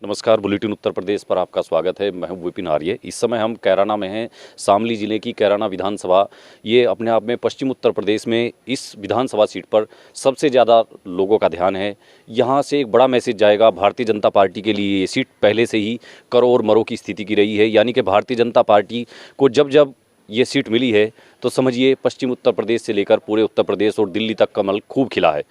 नमस्कार, बुलेटिन उत्तर प्रदेश पर आपका स्वागत है। मैं हूं विपिन आर्य। इस समय हम कैराना में हैं। शामली जिले की कैराना विधानसभा, ये अपने आप में पश्चिम उत्तर प्रदेश में इस विधानसभा सीट पर सबसे ज़्यादा लोगों का ध्यान है। यहां से एक बड़ा मैसेज जाएगा भारतीय जनता पार्टी के लिए। ये सीट पहले से ही करो और मरो की स्थिति की रही है, यानी कि भारतीय जनता पार्टी को जब जब ये सीट मिली है तो समझिए पश्चिम उत्तर प्रदेश से लेकर पूरे उत्तर प्रदेश और दिल्ली तक कमल खूब खिला है।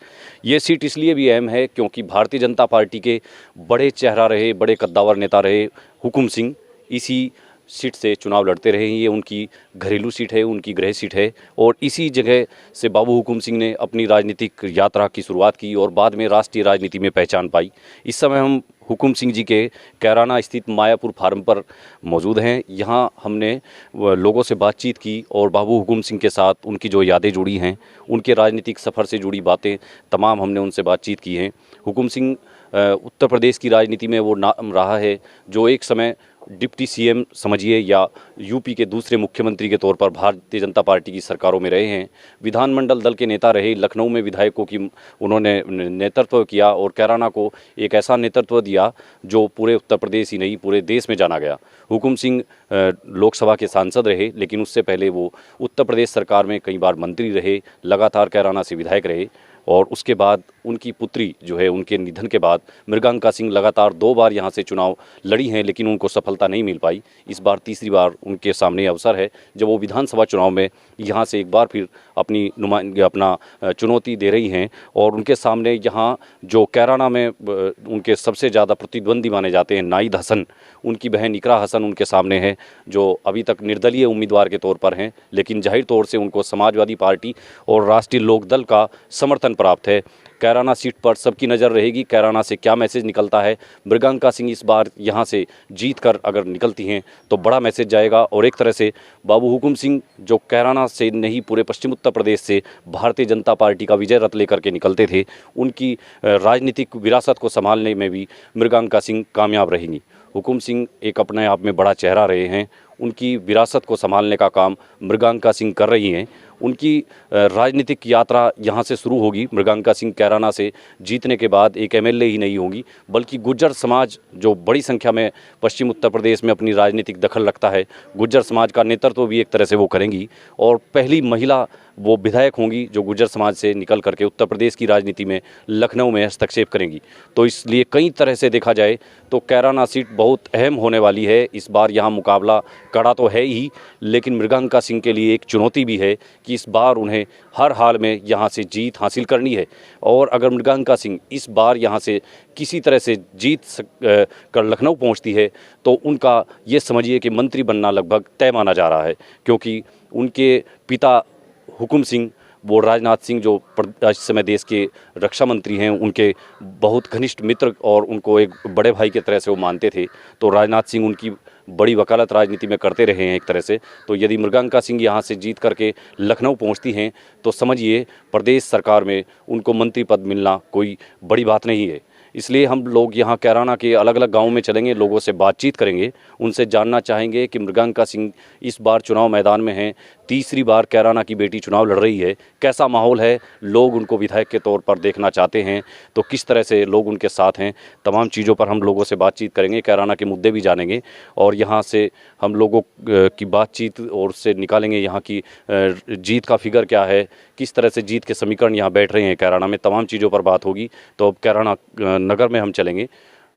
ये सीट इसलिए भी अहम है क्योंकि भारतीय जनता पार्टी के बड़े चेहरा रहे, बड़े कद्दावर नेता रहे हुकुम सिंह इसी सीट से चुनाव लड़ते रहे। ये उनकी घरेलू सीट है, उनकी गृह सीट है और इसी जगह से बाबू हुकुम सिंह ने अपनी राजनीतिक यात्रा की शुरुआत की और बाद में राष्ट्रीय राजनीति में पहचान पाई। इस समय हम हुकुम सिंह जी के कैराना स्थित मायापुर फार्म पर मौजूद हैं। यहाँ हमने लोगों से बातचीत की और बाबू हुकुम सिंह के साथ उनकी जो यादें जुड़ी हैं, उनके राजनीतिक सफ़र से जुड़ी बातें तमाम हमने उनसे बातचीत की हैं। हुकुम सिंह उत्तर प्रदेश की राजनीति में वो नाम रहा है जो एक समय डिप्टी सीएम समझिए या यूपी के दूसरे मुख्यमंत्री के तौर पर भारतीय जनता पार्टी की सरकारों में रहे हैं। विधानमंडल दल के नेता रहे, लखनऊ में विधायकों की उन्होंने नेतृत्व किया और कैराना को एक ऐसा नेतृत्व दिया जो पूरे उत्तर प्रदेश ही नहीं पूरे देश में जाना गया। हुकुम सिंह लोकसभा के सांसद रहे, लेकिन उससे पहले वो उत्तर प्रदेश सरकार में कई बार मंत्री रहे, लगातार कैराना से विधायक रहे और उसके बाद उनकी पुत्री जो है, उनके निधन के बाद मृगांका सिंह लगातार 2 बार यहाँ से चुनाव लड़ी हैं, लेकिन उनको सफलता नहीं मिल पाई। इस बार तीसरी बार उनके सामने अवसर है जब वो विधानसभा चुनाव में यहाँ से एक बार फिर अपना चुनौती दे रही हैं और उनके सामने यहाँ जो कैराना में उनके सबसे ज़्यादा प्रतिद्वंदी माने जाते हैं नाइद हसन, उनकी बहन इकरा हसन उनके सामने है, जो अभी तक निर्दलीय उम्मीदवार के तौर पर हैं, लेकिन जाहिर तौर से उनको समाजवादी पार्टी और राष्ट्रीय लोकदल का समर्थन प्राप्त है। कैराना सीट पर सबकी नज़र रहेगी, कैराना से क्या मैसेज निकलता है। मृगांका सिंह इस बार यहाँ से जीत कर अगर निकलती हैं तो बड़ा मैसेज जाएगा और एक तरह से बाबू हुकुम सिंह जो कैराना से नहीं पूरे पश्चिम उत्तर प्रदेश से भारतीय जनता पार्टी का विजय रथ लेकर के निकलते थे, उनकी राजनीतिक विरासत को संभालने में भी मृगांका सिंह कामयाब रहेंगी। हुकुम सिंह एक अपने आप में बड़ा चेहरा रहे हैं, उनकी विरासत को संभालने का काम मृगांका सिंह कर रही हैं। उनकी राजनीतिक यात्रा यहाँ से शुरू होगी। मृगांका सिंह कैराना से जीतने के बाद एक एमएलए ही नहीं होंगी, बल्कि गुज्जर समाज जो बड़ी संख्या में पश्चिम उत्तर प्रदेश में अपनी राजनीतिक दखल रखता है, गुज्जर समाज का नेतृत्व भी एक तरह से वो करेंगी और पहली महिला वो विधायक होंगी जो गुज्जर समाज से निकल करके उत्तर प्रदेश की राजनीति में लखनऊ में हस्तक्षेप करेंगी। तो इसलिए कई तरह से देखा जाए तो कैराना सीट बहुत अहम होने वाली है। इस बार यहाँ मुकाबला कड़ा तो है ही, लेकिन मृगांका सिंह के लिए एक चुनौती भी है कि इस बार उन्हें हर हाल में यहाँ से जीत हासिल करनी है और अगर मृगांका सिंह इस बार यहाँ से किसी तरह से जीत कर लखनऊ पहुँचती है तो उनका ये समझिए कि मंत्री बनना लगभग तय माना जा रहा है, क्योंकि उनके पिता हुकुम सिंह वो राजनाथ सिंह जो इस समय देश के रक्षा मंत्री हैं, उनके बहुत घनिष्ठ मित्र और उनको एक बड़े भाई की तरह से वो मानते थे। तो राजनाथ सिंह उनकी बड़ी वकालत राजनीति में करते रहे हैं एक तरह से। तो यदि मृगांका सिंह यहाँ से जीत करके लखनऊ पहुँचती हैं तो समझिए प्रदेश सरकार में उनको मंत्री पद मिलना कोई बड़ी बात नहीं है। इसलिए हम लोग यहाँ कैराना के अलग अलग गाँव में चलेंगे, लोगों से बातचीत करेंगे, उनसे जानना चाहेंगे कि मृगांका सिंह इस बार चुनाव मैदान में हैं, तीसरी बार कैराना की बेटी चुनाव लड़ रही है, कैसा माहौल है, लोग उनको विधायक के तौर पर देखना चाहते हैं तो किस तरह से लोग उनके साथ हैं। तमाम चीज़ों पर हम लोगों से बातचीत करेंगे, कैराना के मुद्दे भी जानेंगे और यहाँ से हम लोगों की बातचीत और उससे निकालेंगे यहाँ की जीत का फिगर क्या है, किस तरह से जीत के समीकरण यहाँ बैठ रहे हैं कैराना में। तमाम चीज़ों पर बात होगी। तो अब कैराना नगर में हम चलेंगे।